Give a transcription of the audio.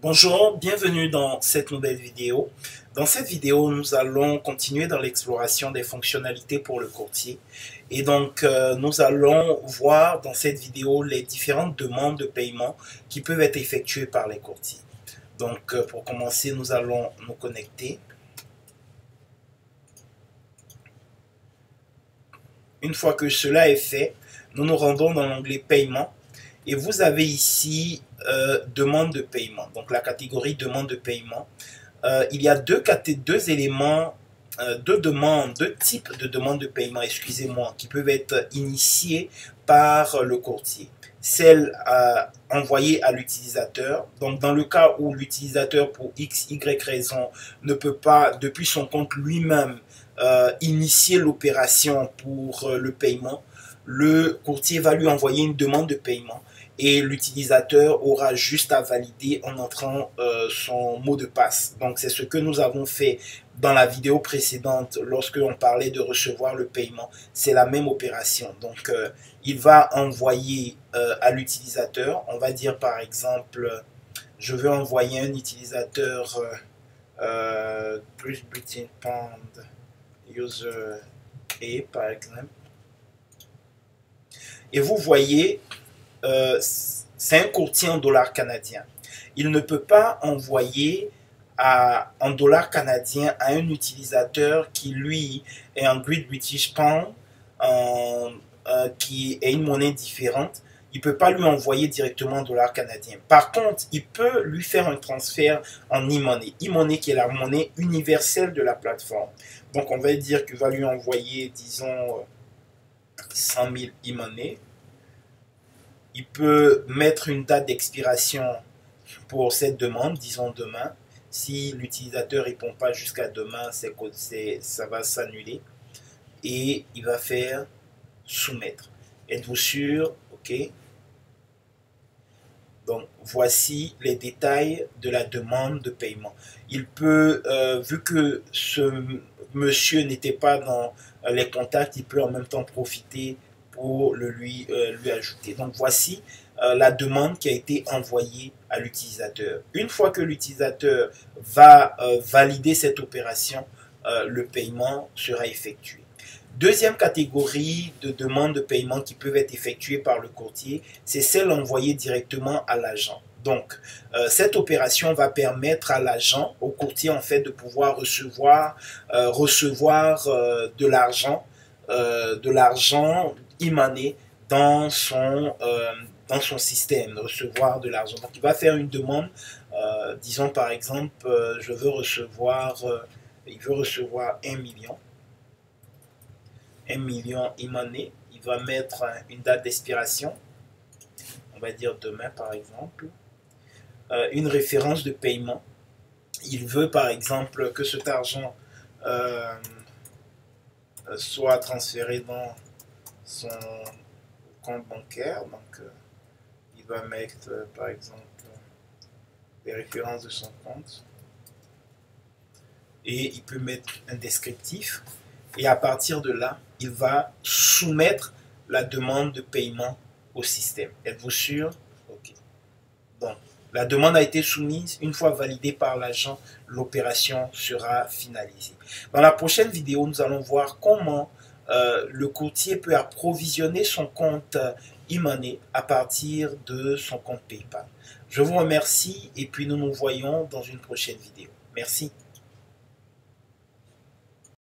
Bonjour, bienvenue dans cette nouvelle vidéo. Dans cette vidéo, nous allons continuer dans l'exploration des fonctionnalités pour le courtier. Et donc, nous allons voir dans cette vidéo les différentes demandes de paiement qui peuvent être effectuées par les courtiers. Donc, pour commencer, nous allons nous connecter. Une fois que cela est fait, nous nous rendons dans l'onglet Paiement. Et vous avez ici demande de paiement. Donc la catégorie demande de paiement. Il y a deux éléments, deux types de demandes de paiement, excusez-moi, qui peuvent être initiées par le courtier. Celle envoyée à l'utilisateur. Donc dans le cas où l'utilisateur pour X, Y raison ne peut pas, depuis son compte lui-même, initier l'opération pour le paiement, le courtier va lui envoyer une demande de paiement et l'utilisateur aura juste à valider en entrant son mot de passe. Donc c'est ce que nous avons fait dans la vidéo précédente lorsque on parlait de recevoir le paiement. C'est la même opération. Donc il va envoyer à l'utilisateur, on va dire par exemple, je veux envoyer un utilisateur plus Britain Pound user A par exemple. Et vous voyez, c'est un courtier en dollars canadiens. Il ne peut pas envoyer en dollars canadiens à un utilisateur qui, lui, est en Great British Pound, qui est une monnaie différente. Il ne peut pas lui envoyer directement en dollars canadiens. Par contre, il peut lui faire un transfert en e-money. E-money qui est la monnaie universelle de la plateforme. Donc, on va dire qu'il va lui envoyer, disons, 100 000 e-money. Il peut mettre une date d'expiration pour cette demande, disons demain. Si l'utilisateur ne répond pas jusqu'à demain, ça va s'annuler. Et il va faire soumettre. Êtes-vous sûr? OK. Donc, voici les détails de la demande de paiement. Il peut, vu que ce monsieur n'était pas dans les contacts, il peut en même temps profiter pour lui ajouter. Donc, voici la demande qui a été envoyée à l'utilisateur. Une fois que l'utilisateur va valider cette opération, le paiement sera effectué. Deuxième catégorie de demandes de paiement qui peuvent être effectuées par le courtier, c'est celle envoyée directement à l'agent. Donc, cette opération va permettre à l'agent, au courtier en fait, de pouvoir recevoir de l'argent e-money dans son système, recevoir de l'argent. Donc, il va faire une demande, disons par exemple, il veut recevoir 1 million. 1 million e-money, il va mettre une date d'expiration, on va dire demain par exemple, une référence de paiement. Il veut par exemple que cet argent soit transféré dans son compte bancaire, donc il va mettre par exemple les références de son compte et il peut mettre un descriptif. Et à partir de là, il va soumettre la demande de paiement au système. Êtes-vous sûr? OK. Bon, la demande a été soumise. Une fois validée par l'agent, l'opération sera finalisée. Dans la prochaine vidéo, nous allons voir comment le courtier peut approvisionner son compte e-money à partir de son compte PayPal. Je vous remercie et puis nous nous voyons dans une prochaine vidéo. Merci.